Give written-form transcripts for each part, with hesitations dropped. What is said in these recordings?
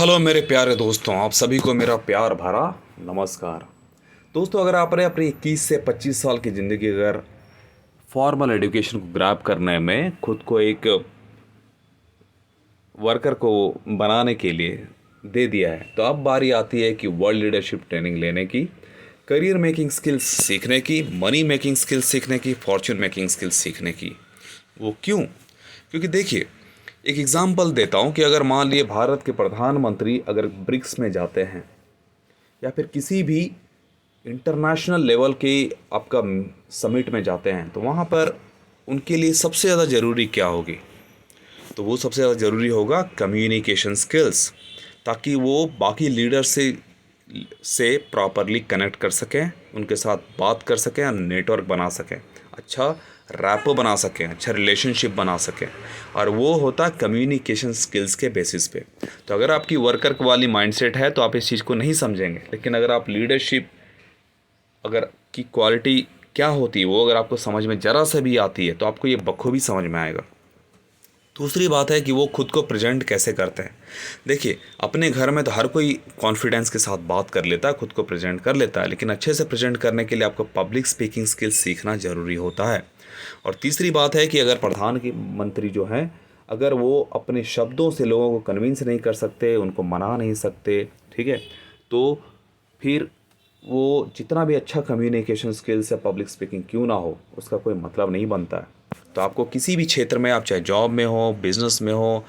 Hello मेरे प्यारे दोस्तों, आप सभी को मेरा प्यार भरा नमस्कार। दोस्तों, अगर आपने अपनी 21 से 25 साल की ज़िंदगी अगर फॉर्मल एजुकेशन को ग्रैब करने में खुद को एक वर्कर को बनाने के लिए दे दिया है, तो अब बारी आती है कि वर्ल्ड लीडरशिप ट्रेनिंग लेने की, करियर मेकिंग स्किल्स सीखने की, मनी मेकिंग स्किल्स सीखने की, फॉर्च्यून मेकिंग स्किल्स सीखने की। वो क्यों? क्योंकि देखिए, एक एग्जांपल देता हूँ कि अगर मान लिए भारत के प्रधानमंत्री अगर ब्रिक्स में जाते हैं या फिर किसी भी इंटरनेशनल लेवल के आपका समिट में जाते हैं, तो वहाँ पर उनके लिए सबसे ज़्यादा ज़रूरी क्या होगी? तो वो सबसे ज़्यादा ज़रूरी होगा कम्युनिकेशन स्किल्स, ताकि वो बाकी लीडर से प्रॉपरली कनेक्ट कर सकें, उनके साथ बात कर सकें, नेटवर्क बना सकें, अच्छा रैपो बना सकें, अच्छा रिलेशनशिप बना सकें। और वो होता कम्युनिकेशन स्किल्स के बेसिस पे। तो अगर आपकी वर्कर वाली माइंडसेट है तो आप इस चीज़ को नहीं समझेंगे, लेकिन अगर आप लीडरशिप अगर की क्वालिटी क्या होती है वो अगर आपको समझ में ज़रा से भी आती है तो आपको ये बखूबी समझ में आएगा। दूसरी बात है कि वो खुद को प्रेजेंट कैसे करते हैं। देखिए, अपने घर में तो हर कोई कॉन्फिडेंस के साथ बात कर लेता है, खुद को प्रेजेंट कर लेता है, लेकिन अच्छे से प्रेजेंट करने के लिए आपको पब्लिक स्पीकिंग स्किल्स सीखना ज़रूरी होता है। और तीसरी बात है कि अगर प्रधानमंत्री जो हैं, अगर वो अपने शब्दों से लोगों को कन्विंस नहीं कर सकते, उनको मना नहीं सकते, ठीक है, तो फिर वो जितना भी अच्छा कम्युनिकेशन स्किल्स या पब्लिक स्पीकिंग क्यों ना हो, उसका कोई मतलब नहीं बनता है। तो आपको किसी भी क्षेत्र में, आप चाहे जॉब में हो, बिजनेस में हो,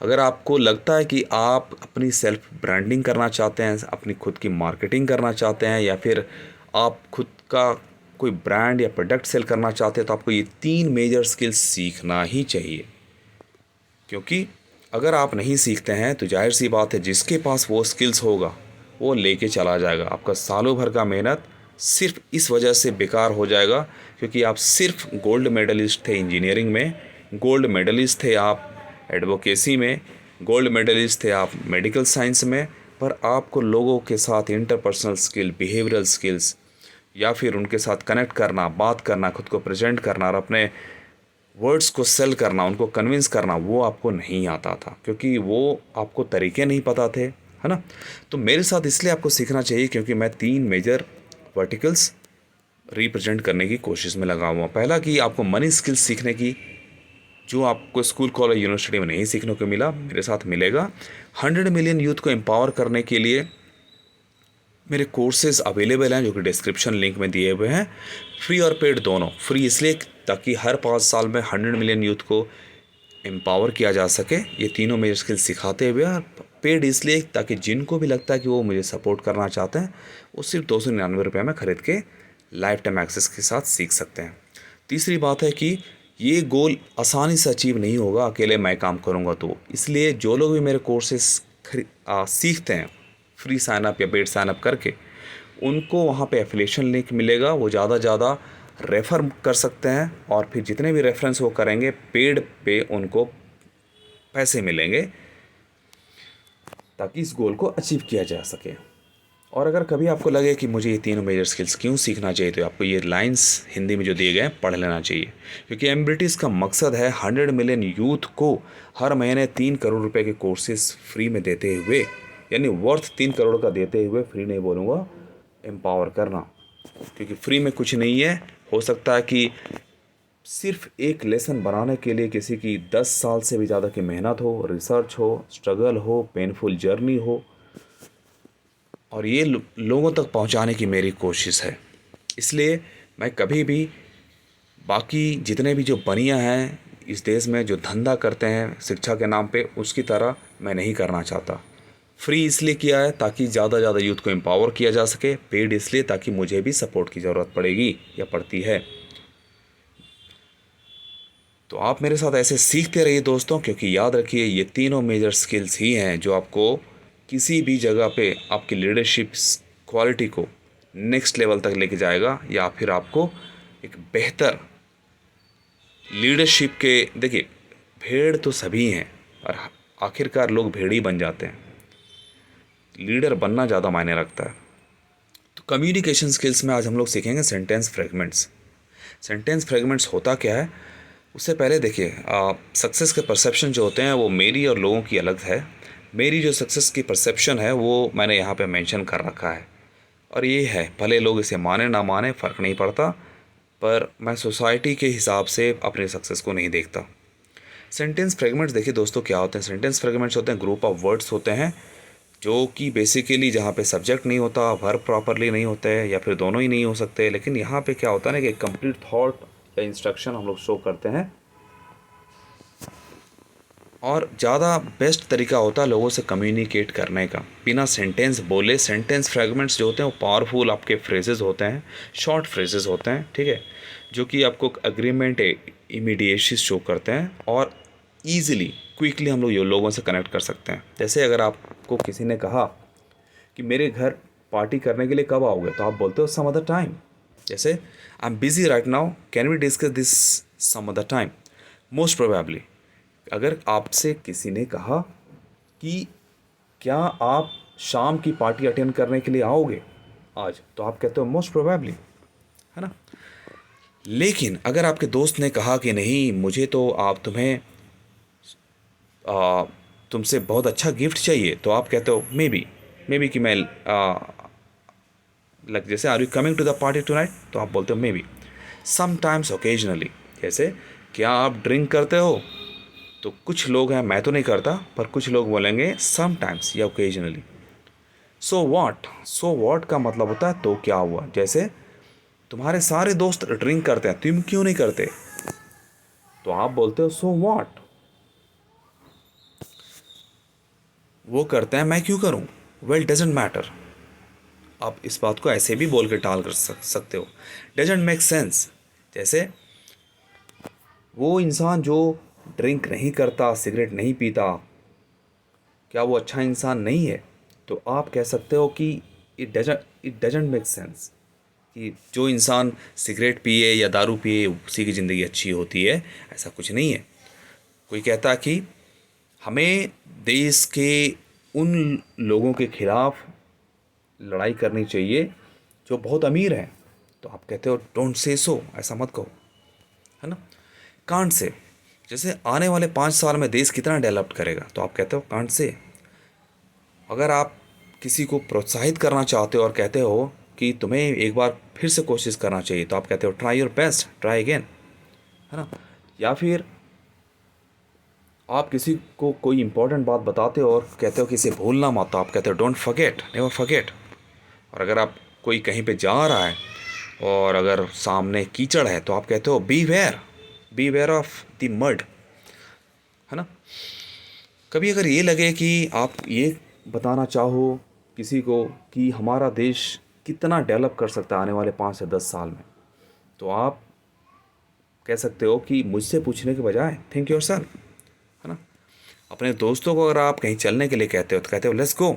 अगर आपको लगता है कि आप अपनी सेल्फ ब्रांडिंग करना चाहते हैं, अपनी खुद की मार्केटिंग करना चाहते हैं, या फिर आप खुद का कोई ब्रांड या प्रोडक्ट सेल करना चाहते हैं, तो आपको ये 3 मेजर स्किल्स सीखना ही चाहिए। क्योंकि अगर आप नहीं सीखते हैं तो जाहिर सी बात है, जिसके पास वो स्किल्स होगा वो लेके चला जाएगा। आपका सालों भर का मेहनत सिर्फ इस वजह से बेकार हो जाएगा क्योंकि आप सिर्फ गोल्ड मेडलिस्ट थे इंजीनियरिंग में, गोल्ड मेडलिस्ट थे आप एडवोकेसी में, गोल्ड मेडलिस्ट थे आप मेडिकल साइंस में, पर आपको लोगों के साथ इंटरपर्सनल स्किल, बिहेवियरल स्किल्स, या फिर उनके साथ कनेक्ट करना, बात करना, खुद को प्रेजेंट करना और अपने वर्ड्स को सेल करना, उनको कन्विंस करना, वो आपको नहीं आता था क्योंकि वो आपको तरीके नहीं पता थे, है ना। तो मेरे साथ इसलिए आपको सीखना चाहिए क्योंकि मैं 3 मेजर वर्टिकल्स रिप्रेजेंट करने की कोशिश में लगा हुआ। पहला कि आपको मनी स्किल्स सीखने की, जो आपको स्कूल कॉलेज यूनिवर्सिटी में नहीं सीखने को मिला, मेरे साथ मिलेगा। 100 मिलियन यूथ को एम्पावर करने के लिए मेरे कोर्सेज अवेलेबल हैं जो कि डिस्क्रिप्शन लिंक में दिए हुए हैं, फ्री और पेड दोनों। फ्री इसलिए ताकि हर 5 साल में 100 मिलियन यूथ को एम्पावर किया जा सके, ये तीनों मेजर स्किल्स सिखाते हुए। और पेड इसलिए ताकि जिनको भी लगता है कि वो मुझे सपोर्ट करना चाहते हैं, वो सिर्फ 299 रुपये में ख़रीद के लाइफ टाइम एक्सेस के साथ सीख सकते हैं। तीसरी बात है कि ये गोल आसानी से अचीव नहीं होगा अकेले मैं काम करूँगा तो, इसलिए जो लोग भी मेरे कोर्सेज सीखते हैं फ्री साइनअप या पेड साइनअप करके, उनको वहाँ पे एफिलिएशन लिंक मिलेगा, वो ज़्यादा रेफ़र कर सकते हैं और फिर जितने भी रेफरेंस वो करेंगे पेड पे उनको पैसे मिलेंगे ताकि इस गोल को अचीव किया जा सके। और अगर कभी आपको लगे कि मुझे ये तीनों मेजर स्किल्स क्यों सीखना चाहिए, तो आपको ये लाइंस हिंदी में जो दिए गए हैं पढ़ लेना चाहिए। क्योंकि एम्ब्रिटिस का मकसद है 100 मिलियन यूथ को हर महीने 3 करोड़ रुपए के कोर्सेज फ्री में देते हुए, यानी वर्थ 3 करोड़ का देते हुए, फ्री नहीं बोलूँगा, एम्पावर करना। क्योंकि फ्री में कुछ नहीं है। हो सकता है कि सिर्फ एक लेसन बनाने के लिए किसी की 10 साल से भी ज़्यादा की मेहनत हो, रिसर्च हो, स्ट्रगल हो, पेनफुल जर्नी हो, और ये लोगों तक पहुंचाने की मेरी कोशिश है। इसलिए मैं कभी भी बाकी जितने भी जो बनिया हैं इस देश में जो धंधा करते हैं शिक्षा के नाम पे, उसकी तरह मैं नहीं करना चाहता। फ्री इसलिए किया है ताकि ज़्यादा यूथ को एम्पावर किया जा सके, पेड इसलिए ताकि मुझे भी सपोर्ट की ज़रूरत पड़ेगी या पड़ती है। तो आप मेरे साथ ऐसे सीखते रहिए दोस्तों, क्योंकि याद रखिए ये तीनों मेजर स्किल्स ही हैं जो आपको किसी भी जगह पे आपकी लीडरशिप क्वालिटी को नेक्स्ट लेवल तक लेके जाएगा, या फिर आपको एक बेहतर लीडरशिप के। देखिए, भेड़ तो सभी हैं और आखिरकार लोग भेड़ ही बन जाते हैं, लीडर बनना ज़्यादा मायने रखता है। तो कम्युनिकेशन स्किल्स में आज हम लोग सीखेंगे सेंटेंस फ्रेगमेंट्स। सेंटेंस फ्रेगमेंट्स होता क्या है, उससे पहले देखिए, सक्सेस के परसेप्शन जो होते हैं वो मेरी और लोगों की अलग है। मेरी जो सक्सेस की परसेप्शन है वो मैंने यहाँ पे मेंशन कर रखा है, और ये है, भले लोग इसे माने ना माने फ़र्क नहीं पड़ता, पर मैं सोसाइटी के हिसाब से अपनी सक्सेस को नहीं देखता। सेंटेंस फ्रेगमेंट्स देखिए दोस्तों क्या होते हैं। सेंटेंस फ्रेगमेंट्स होते हैं ग्रुप ऑफ वर्ड्स होते हैं जो कि बेसिकली जहाँ पे सब्जेक्ट नहीं होता, वर्ब प्रॉपरली नहीं होते हैं, या फिर दोनों ही नहीं हो सकते, लेकिन यहाँ पे क्या होता है ना कि कंप्लीट थॉट या इंस्ट्रक्शन हम लोग शो करते हैं। और ज़्यादा बेस्ट तरीका होता है लोगों से कम्युनिकेट करने का बिना सेंटेंस बोले। सेंटेंस फ्रेगमेंट्स जो होते हैं वो पावरफुल आपके फ्रेजेस होते हैं, शॉर्ट फ्रेजेस होते हैं, ठीक है, जो कि आपको अग्रीमेंट इमीडिएटली शो करते हैं और ईजिली क्विकली हम लोग ये लोगों से कनेक्ट कर सकते हैं। जैसे अगर आपको किसी ने कहा कि मेरे घर पार्टी करने के लिए कब आओगे, तो आप बोलते हो सम अदर टाइम। जैसे I am busy right now, can we discuss this some other time. Most probably अगर आपसे किसी ने कहा कि क्या आप शाम की पार्टी अटेंड करने के लिए आओगे आज, तो आप कहते हो मोस्ट प्रोबेबली, है ना। लेकिन अगर आपके दोस्त ने कहा कि नहीं, मुझे तो आप तुमसे बहुत अच्छा गिफ्ट चाहिए, तो आप कहते हो मे बी कि मैं लाइक जैसे are you coming to the party tonight, तो आप बोलते हो मे बी। समटाइम्स ओकेजनली, जैसे क्या आप ड्रिंक करते हो, तो कुछ लोग हैं, मैं तो नहीं करता, पर कुछ लोग बोलेंगे समटाइम्स या ओकेजनली। सो व्हाट का मतलब होता है तो क्या हुआ। जैसे तुम्हारे सारे दोस्त ड्रिंक करते हैं, तुम क्यों नहीं करते, तो आप बोलते हो सो व्हाट। वो करते हैं, मैं क्यों करूं, वेल डजेंट मैटर। आप इस बात को ऐसे भी बोल के टाल कर सकते हो, डजेंट मेक सेंस। जैसे वो इंसान जो ड्रिंक नहीं करता, सिगरेट नहीं पीता, क्या वो अच्छा इंसान नहीं है, तो आप कह सकते हो कि इट डजेंट मेक सेंस कि जो इंसान सिगरेट पिए या दारू पिए उसी की ज़िंदगी अच्छी होती है, ऐसा कुछ नहीं है। कोई कहता कि हमें देश के उन लोगों के खिलाफ लड़ाई करनी चाहिए जो बहुत अमीर हैं, तो आप कहते हो डोंट से सो, ऐसा मत कहो, है ना। कांट से, जैसे आने वाले 5 साल में देश कितना डेवलप करेगा, तो आप कहते हो कांट से। अगर आप किसी को प्रोत्साहित करना चाहते हो और कहते हो कि तुम्हें एक बार फिर से कोशिश करना चाहिए, तो आप कहते हो try your best, try again, है ना। या फिर आप किसी को कोई इंपॉर्टेंट बात बताते हो और कहते हो कि इसे भूलना मत, तो आप कहते हो डोंट फॉरगेट, नेवर फॉरगेट। और अगर आप कोई कहीं पे जा रहा है और अगर सामने कीचड़ है, तो आप कहते हो beware of the mud, है ना। कभी अगर ये लगे कि आप ये बताना चाहो किसी को कि हमारा देश कितना डेवलप कर सकता है आने वाले 5 से 10 साल में, तो आप कह सकते हो कि मुझसे पूछने के बजाय थिंक योरसेल्फ, है ना। अपने दोस्तों को अगर आप कहीं चलने के लिए कहते हो, तो कहते हो let's go,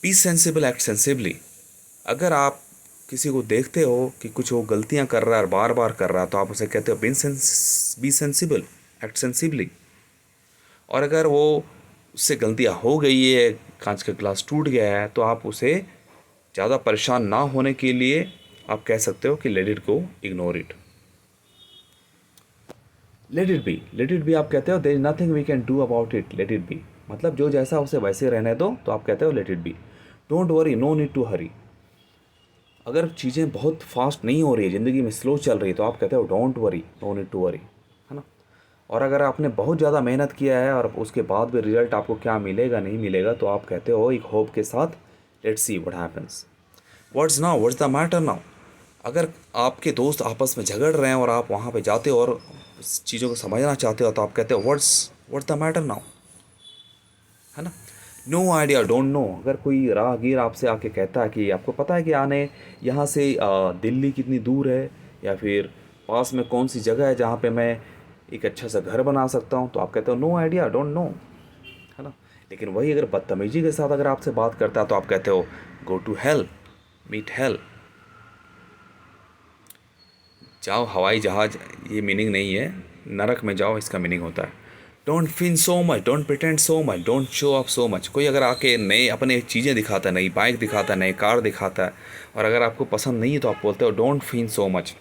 B sensible, act sensibly. अगर आप किसी को देखते हो कि कुछ वो गलतियां कर रहा है और बार बार कर रहा है, तो आप उसे कहते हो बी सेंसिबल, एक्ट सेंसिबली। और अगर वो उससे गलतियां हो गई है, कांच का ग्लास टूट गया है, तो आप उसे ज़्यादा परेशान ना होने के लिए आप कह सकते हो कि let it go, ignore it, let it be आप कहते हो there is nothing we can do about it, let it be. मतलब जो जैसा उसे वैसे रहने दो, तो आप कहते हो let it be, don't worry, no need to hurry. अगर चीज़ें बहुत फास्ट नहीं हो रही है, ज़िंदगी में स्लो चल रही है, तो आप कहते हो don't worry, no need to worry, है ना। और अगर आपने बहुत ज़्यादा मेहनत किया है और उसके बाद भी रिजल्ट आपको क्या मिलेगा नहीं मिलेगा, तो आप कहते हो एक होप के साथ let's see what happens, what's the matter now. अगर आपके दोस्त आपस में झगड़ रहे हैं और आप वहाँ पे जाते हो और चीज़ों को समझना चाहते हो, तो आप कहते हो व्हाट्स द मैटर नाउ, है ना। No idea, don't know. अगर कोई राहगीर आपसे आके कहता है कि आपको पता है कि आने यहाँ से दिल्ली कितनी दूर है, या फिर पास में कौन सी जगह है जहाँ पे मैं एक अच्छा सा घर बना सकता हूँ, तो आप कहते हो नो आइडिया, डोंट नो, है ना। लेकिन वही अगर बदतमीजी के साथ अगर आपसे बात करता है, तो आप कहते हो go to hell, meet hell, जाओ हवाई जहाज, ये मीनिंग नहीं है, नरक में जाओ इसका मीनिंग होता है। Don't feign so much, don't pretend so much, don't show off so much. कोई अगर आके नए अपने चीज़ें दिखाता है, नई बाइक दिखाता है, नई कार दिखाता है, और अगर आपको पसंद नहीं है, तो आप बोलते हो डोंट फिन सो मच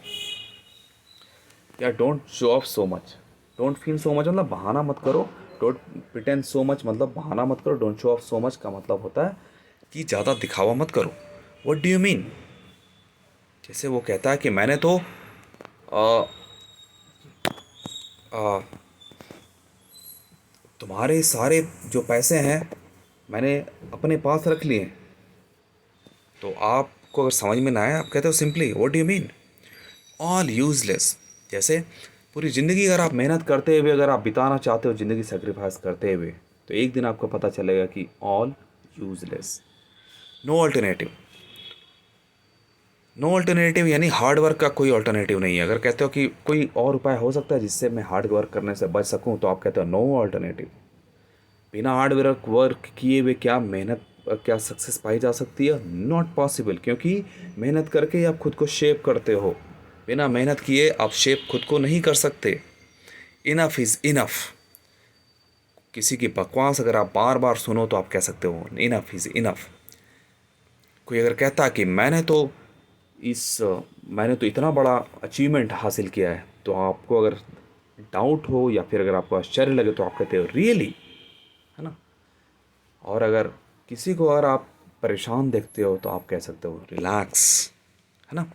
या don't show off so much. Don't feign so much मतलब बहाना मत करो, डोंट प्रिटेंड सो मच मतलब बहाना मत करो, don't show off so much का मतलब होता है कि ज़्यादा दिखावा मत करो। What do you mean? जैसे वो कहता है कि मैंने तो आ, आ, तुम्हारे सारे जो पैसे हैं मैंने अपने पास रख लिए। तो आपको अगर समझ में ना आए, आप कहते हो simply what do you mean, all useless. जैसे पूरी ज़िंदगी अगर आप मेहनत करते हुए अगर आप बिताना चाहते हो, ज़िंदगी सेक्रीफाइस करते हुए, तो एक दिन आपको पता चलेगा कि all useless, no alternative. No alternative यानी हार्ड वर्क का कोई अल्टरनेटिव नहीं है। अगर कहते हो कि कोई और उपाय हो सकता है जिससे मैं हार्ड वर्क करने से बच सकूं, तो आप कहते हो नो अल्टरनेटिव। बिना हार्ड वर्क किए हुए क्या मेहनत, क्या सक्सेस पाई जा सकती है? नॉट पॉसिबल, क्योंकि मेहनत करके ही आप खुद को शेप करते हो। बिना मेहनत किए आप शेप खुद को नहीं कर सकते। Enough is enough. किसी की बकवास अगर आप बार बार सुनो तो आप कह सकते हो इनफ इज़ इनफ। कोई अगर कहता कि इस मैंने तो इतना बड़ा अचीवमेंट हासिल किया है, तो आपको अगर डाउट हो या फिर अगर आपको आश्चर्य लगे तो आप कहते हो रियली, है ना। और अगर किसी को अगर आप परेशान देखते हो तो आप कह सकते हो रिलैक्स, है ना।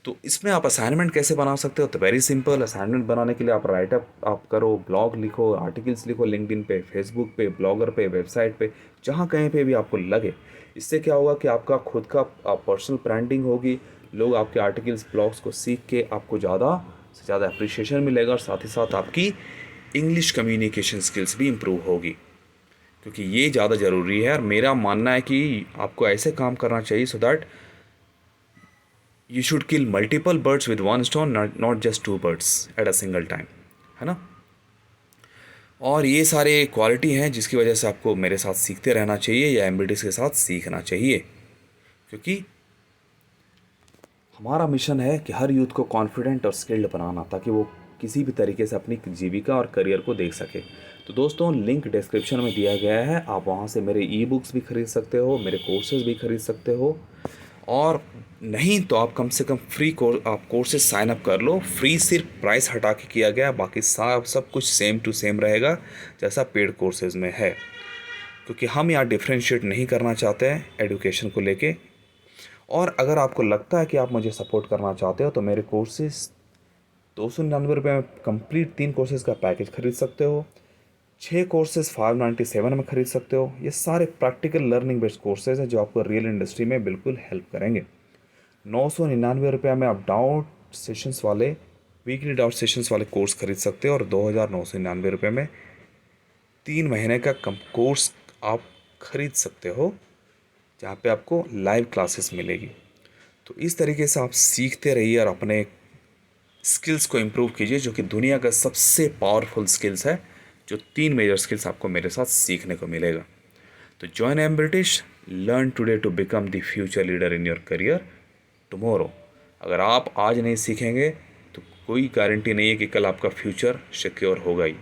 तो इसमें आप असाइनमेंट कैसे बना सकते हो? तो वेरी सिंपल। असाइनमेंट बनाने के लिए आप राइटअप आप करो, ब्लॉग लिखो, आर्टिकल्स लिखो, लिंक्डइन पे, फेसबुक पे, ब्लॉगर पे, वेबसाइट पे, जहाँ कहीं पे भी आपको लगे। इससे क्या होगा कि आपका खुद का पर्सनल ब्रांडिंग होगी। लोग आपके आर्टिकल्स, ब्लॉग्स को सीख के आपको ज़्यादा से ज़्यादा अप्रिशिएशन मिलेगा, और साथ ही साथ आपकी इंग्लिश कम्युनिकेशन स्किल्स भी इम्प्रूव होगी, क्योंकि ये ज़्यादा ज़रूरी है। और मेरा मानना है कि आपको ऐसे काम करना चाहिए so that you should kill multiple birds with one stone, not just two birds at a single time, है ना। और ये सारे क्वालिटी हैं जिसकी वजह से आपको मेरे साथ सीखते रहना चाहिए या एमबीटीज के साथ सीखना चाहिए, क्योंकि हमारा मिशन है कि हर यूथ को कॉन्फिडेंट और स्किल्ड बनाना, ताकि वो किसी भी तरीके से अपनी जीविका और करियर को देख सके। तो दोस्तों, लिंक डिस्क्रिप्शन में दिया गया है, आप वहाँ से मेरे ई बुक्स भी खरीद सकते हो, मेरे कोर्सेज भी खरीद सकते हो। और नहीं तो आप कम से कम आप कोर्सेज साइन अप कर लो। फ्री सिर्फ प्राइस हटा के किया गया, बाकी सब कुछ सेम टू सेम रहेगा जैसा पेड कोर्सेज में है, क्योंकि हम यहाँ डिफ्रेंशिएट नहीं करना चाहते हैं एजुकेशन को लेके। और अगर आपको लगता है कि आप मुझे सपोर्ट करना चाहते हो तो मेरे कोर्सेज 299 में कंप्लीट 3 कोर्सेज का पैकेज खरीद सकते हो। 6 कोर्सेज 597 में खरीद सकते हो। ये सारे प्रैक्टिकल लर्निंग बेस्ड कोर्सेज हैं जो आपको रियल इंडस्ट्री में बिल्कुल हेल्प करेंगे। 999 में आप डाउट सेशंस वाले, वीकली डाउट सेशंस वाले कोर्स खरीद सकते हो, और 2,999 में 3 महीने का कम कोर्स आप खरीद सकते हो, जहाँ पे आपको लाइव क्लासेस मिलेगी। तो इस तरीके से आप सीखते रहिए और अपने स्किल्स को इम्प्रूव कीजिए, जो कि दुनिया का सबसे पावरफुल स्किल्स है, जो 3 मेजर स्किल्स आपको मेरे साथ सीखने को मिलेगा। तो join M British, learn today to become the future leader in your career tomorrow. अगर आप आज नहीं सीखेंगे तो कोई गारंटी नहीं है कि कल आपका फ्यूचर सिक्योर होगा ही।